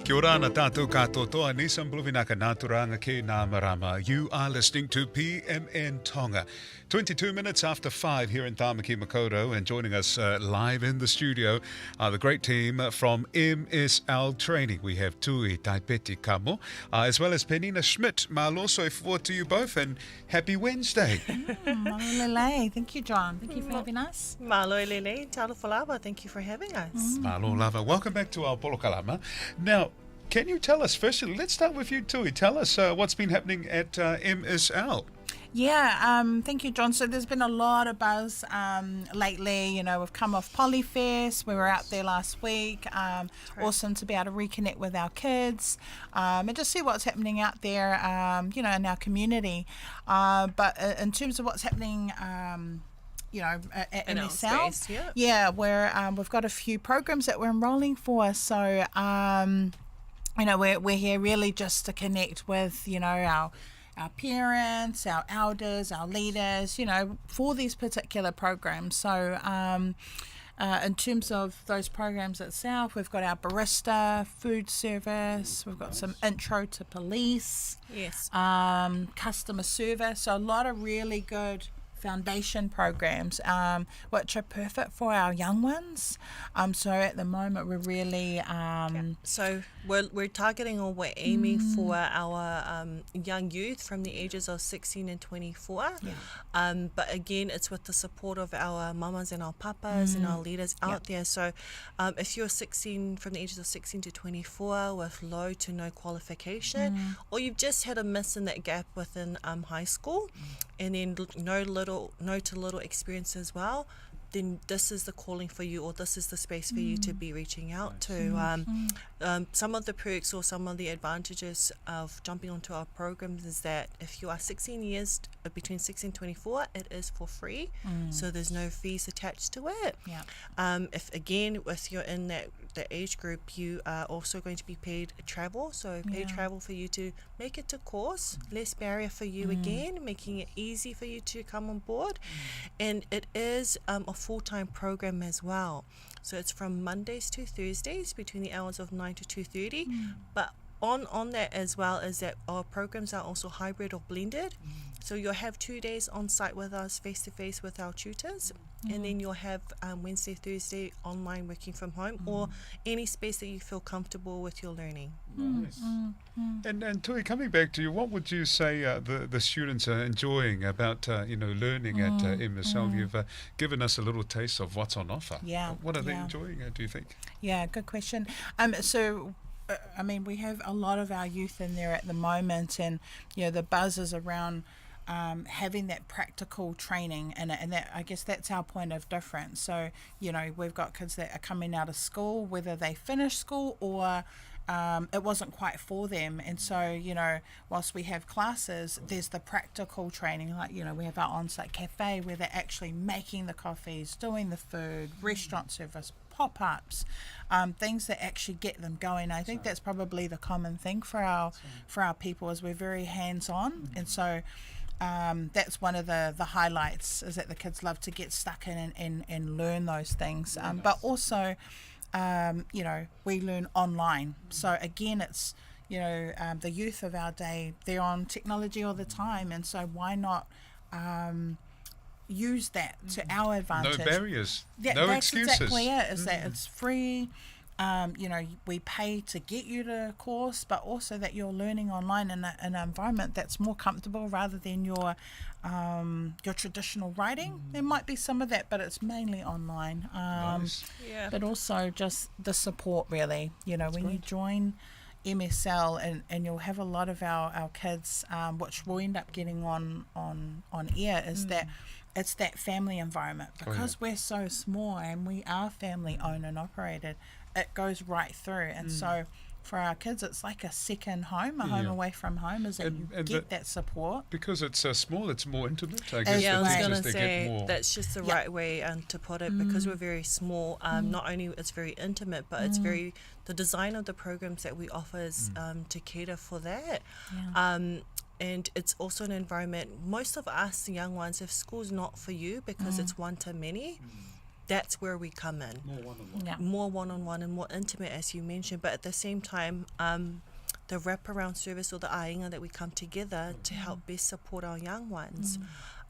Kia ora ana tātou katoa, Nisam Bluvinaka Nāturanga ki Ngā Marama. You are listening to PMN Tonga. 22 minutes after 5 here in Tāmaki Makaurau, and joining us live in the studio are the great team from MSL Training. We have Tui Taipeti-Kamo, as well as Penina Schmidt. Mahalo for to you both, and happy Wednesday. Malolele. Thank you, John. Thank you for having us. Malolele, Talafalava, thank you for having us. Malo lava. Welcome back to our Polokalama. Now, can you tell us, firstly, let's start with you, Tui. Tell us what's been happening at MSL. Yeah, thank you, John. So there's been a lot of buzz lately. You know, we've come off Polyfest. We were out there last week. Awesome to be able to reconnect with our kids and just see what's happening out there, you know, in our community. But in terms of what's happening, you know, at MSL, space, yeah, where we've got a few programs that we're enrolling for. So, you know, we're here really just to connect with, you know, our parents, our elders, our leaders, you know, for these particular programs. So in terms of those programs itself, we've got our barista, food service, we've got some intro to police, Yes. customer service. So a lot of really good foundation programs, which are perfect for our young ones. So at the moment we're really So we're targeting, or we're aiming for our young youth from the ages of 16 and 24. But again, it's with the support of our mamas and our papas and our leaders out there. So if you're 16, from the ages of 16 to 24 with low to no qualification, or you've just had a miss in that gap within high school, and then no to little experience as well, then this is the calling for you, or this is the space for you to be reaching out to. Some of the perks or some of the advantages of jumping onto our programs is that if you are 16 years, between 16 and 24, it is for free, so there's no fees attached to it. If you're in the age group, you are also going to be paid travel, so paid travel for you to make it to course, less barrier for you again, making it easy for you to come on board. And it is a full-time program as well, so it's from Mondays to Thursdays between the hours of 9 to 2:30. But on that as well is that our programs are also hybrid or blended, so you'll have 2 days on site with us face to face with our tutors, and then you'll have Wednesday, Thursday online working from home, or any space that you feel comfortable with your learning. Nice. And Tui, coming back to you, what would you say the students are enjoying about learning at MSL? You've given us a little taste of what's on offer. What are they enjoying, do you think? Yeah, good question. So I mean, we have a lot of our youth in there at the moment, and you know, the buzz is around having that practical training, and that, I guess that's our point of difference. So, you know, we've got kids that are coming out of school, whether they finish school or it wasn't quite for them, and so, you know, whilst we have classes, there's the practical training, like, you know, we have our on-site cafe where they're actually making the coffees, doing the food, restaurant service, pop-ups, things that actually get them going. I think that's probably the common thing for our people, is we're very hands-on, and so that's one of the highlights, is that the kids love to get stuck in and learn those things. But also, you know, we learn online. So again, it's, you know, the youth of our day, they're on technology all the time, and so why not use that to our advantage? No barriers, no excuses. That's exactly it, is that it's free. You know, we pay to get you to course, but also that you're learning online in an environment that's more comfortable rather than your traditional writing. There might be some of that, but it's mainly online. Nice. But also just the support, really. You know, that's when great. You join MSL, and you'll have a lot of our kids, which we'll end up getting on air, is that it's that family environment, because we're so small and we are family owned and operated. It goes right through, and so for our kids, it's like a second home, a home away from home, is that you get that support. Because it's small, it's more intimate, I guess. I was going to say, that's just the right way to put it, because we're very small. Not only it's very intimate, but it's very, the design of the programs that we offer is to cater for that. And it's also an environment, most of us young ones, if school's not for you because it's one to many, that's where we come in. More one-on-one and more intimate, as you mentioned, but at the same time, the wraparound service or the ainga that we come together to help best support our young ones.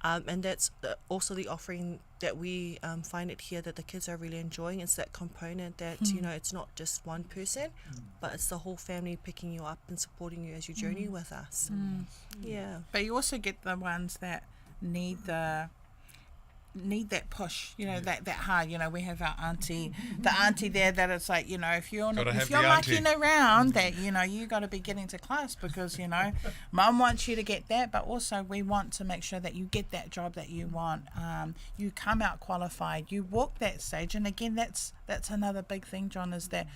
And that's also the offering that we find it here that the kids are really enjoying. It's that component that, you know, it's not just one person, but it's the whole family picking you up and supporting you as you journey with us. Yeah. But you also get the ones that need that push, you know, that hard. You know, we have our auntie, the auntie there that it's like, you know, if you're mucking around, that, you know, you got to be getting to class because, you know, mum wants you to get that, but also we want to make sure that you get that job that you want. You come out qualified, you walk that stage, and again, that's another big thing, John, is that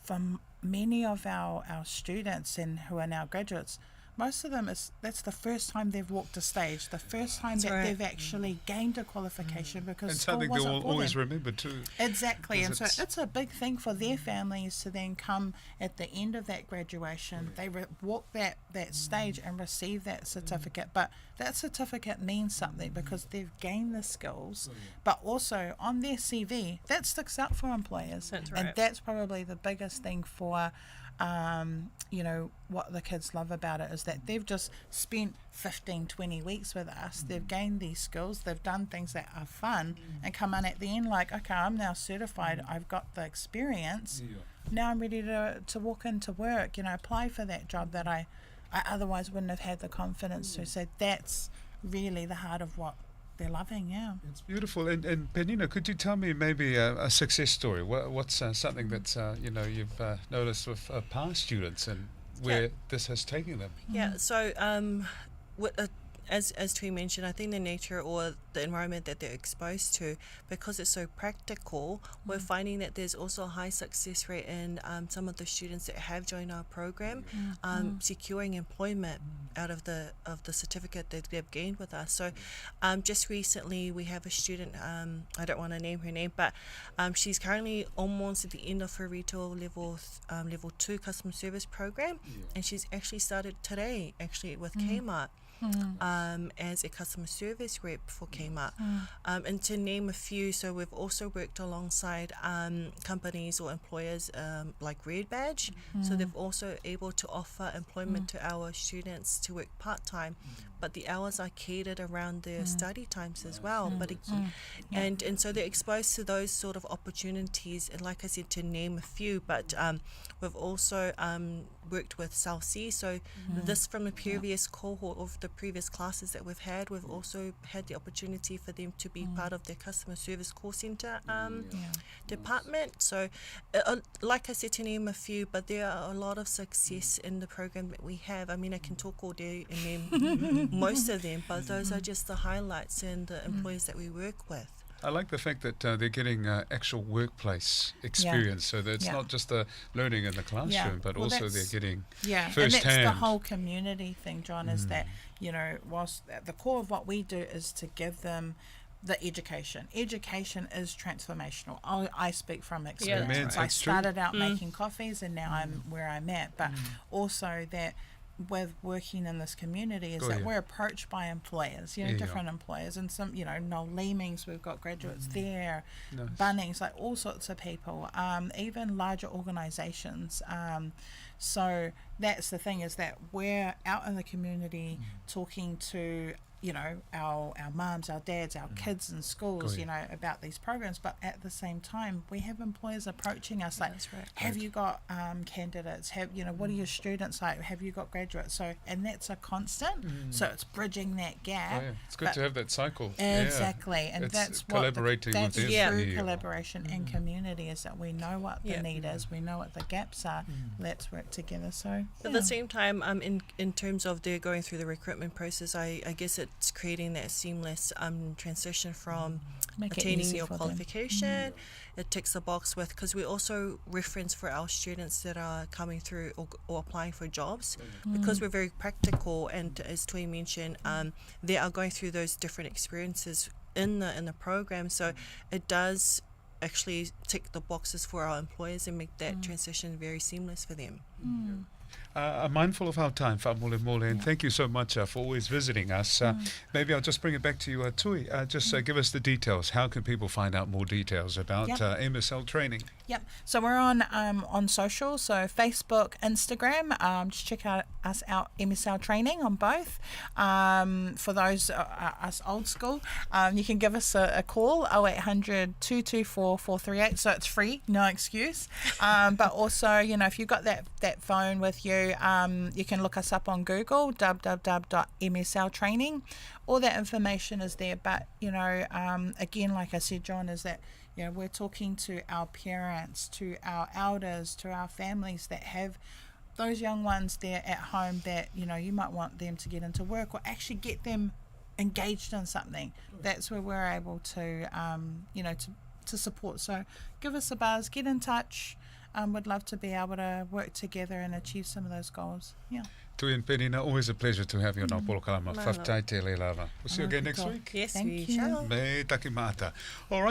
for many of our students and who are now graduates, most of them that's the first time they've walked a stage, the first time they've actually gained a qualification because and school something wasn't they'll for always them. remember too. Exactly, and so it's a big thing for their families to then come at the end of that graduation, they walk that stage and receive that certificate, but that certificate means something because they've gained the skills, but also on their CV, that sticks out for employers. That's right. And that's probably the biggest thing for you know, what the kids love about it is that they've just spent 15, 20 weeks with us. They've gained these skills. They've done things that are fun and come in at the end like, okay, I'm now certified. I've got the experience. Now I'm ready to walk into work, you know, apply for that job that I otherwise wouldn't have had the confidence to. So that's really the heart of what they're loving, yeah. It's beautiful. And Penina, could you tell me maybe a success story? What's something that you know you've noticed with past students and where this has taken them? Yeah. So as Tui mentioned, I think the nature or the environment that they're exposed to, because it's so practical, we're finding that there's also a high success rate in some of the students that have joined our program, securing employment out of the certificate that they've gained with us. So just recently we have a student, I don't want to name her name, but she's currently almost at the end of her retail level 2 customer service program, and she's actually started today actually with Kmart. As a customer service rep for Kmart. And to name a few, so we've also worked alongside companies or employers like Red Badge, so they've also able to offer employment to our students to work part-time, but the hours are catered around their study times as well. But and so they're exposed to those sort of opportunities, and like I said, to name a few, but we've also worked with South Sea, so this from the previous cohort of the previous classes that we've had, we've also had the opportunity for them to be part of their customer service call centre department. So like I said, to name a few, but there are a lot of success in the program that we have. I mean, I can talk all day and name most of them, but those are just the highlights and the employers that we work with. I like the fact that they're getting actual workplace experience, so that it's not just the learning in the classroom, but also they're getting and first that's hand. the whole community thing, John, is that, you know, whilst at the core of what we do is to give them the education. Education is transformational. I speak from experience. I started out making coffees and now I'm where I'm at, but also that with working in this community is that we're approached by employers, you know, different employers, and some, you know, Noel Leemings, we've got graduates there, Bunnings, like all sorts of people, even larger organisations. So that's the thing, is that we're out in the community talking to, you know, our mums, our dads, our kids in schools, you know, about these programs, but at the same time we have employers approaching us like, have you got candidates, have, you know, what are your students like, have you got graduates? So, and that's a constant, so it's bridging that gap. It's good to have that cycle. Exactly, and it's that's collaborating that's with them. true collaboration and community, is that we know what the need is, we know what the gaps are, let's work together. So at the same time, in terms of they're going through the recruitment process, I guess it's creating that seamless transition from attaining your qualification. It ticks the box with, because we also reference for our students that are coming through or applying for jobs, because we're very practical, and as Tui mentioned, they are going through those different experiences in the program, so it does actually tick the boxes for our employers and make that transition very seamless for them. Mindful of our time, Whamole Mole, and thank you so much for always visiting us. Maybe I'll just bring it back to you, Tui. Just give us the details. How can people find out more details about MSL training? Yep. So we're on social, so Facebook, Instagram. Just check out us out, MSL Training on both. For those us old school, you can give us a call 0800 224 438. So it's free, no excuse. But also, you know, if you've got that phone with you, you can look us up on Google, www.MSL Training. All that information is there. But you know, again, like I said, John, is that, you know, we're talking to our parents, to our elders, to our families that have those young ones there at home that, you know, you might want them to get into work or actually get them engaged in something. That's where we're able to, you know, to support. So give us a buzz, get in touch. We'd love to be able to work together and achieve some of those goals. Yeah. Tui and Penina, always a pleasure to have you on Opolo Kalama. Whaftai te le lava. We'll see you again next week. Yes, Thank we you. shall. Me taki mata. All right.